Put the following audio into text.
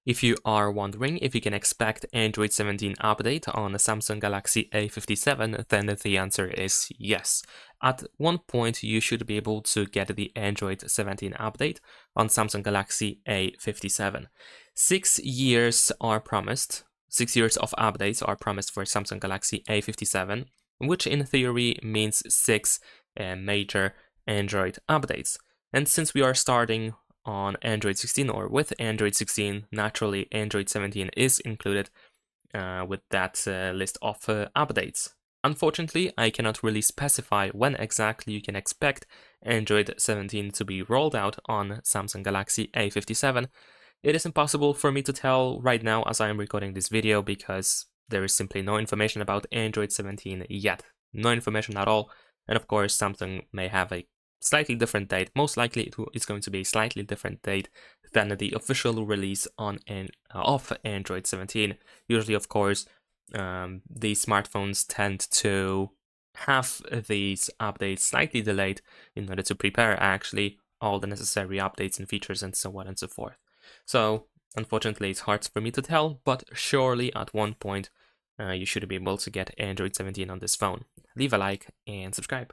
If you are wondering if you can expect Android 17 update on the Samsung Galaxy A57, then the answer is yes. At one point, you should be able to get the Android 17 update on Samsung Galaxy A57. 6 years are promised. 6 years of updates are promised for Samsung Galaxy A57, which in theory means 6 major Android updates. And since we are starting on Android 16 or with Android 16, naturally Android 17 is included with that list of updates. Unfortunately, I cannot really specify when exactly you can expect Android 17 to be rolled out on Samsung Galaxy A57. It is impossible for me to tell right now as I am recording this video because there is simply no information about Android 17 yet. No information at all, and of course Samsung may have a slightly different date. Most likely it's going to be a slightly different date than the official release of Android 17. Usually, of course, these smartphones tend to have these updates slightly delayed in order to prepare actually all the necessary updates and features and so on and so forth. So unfortunately, it's hard for me to tell, but surely at one point you should be able to get Android 17 on this phone. Leave a like and subscribe.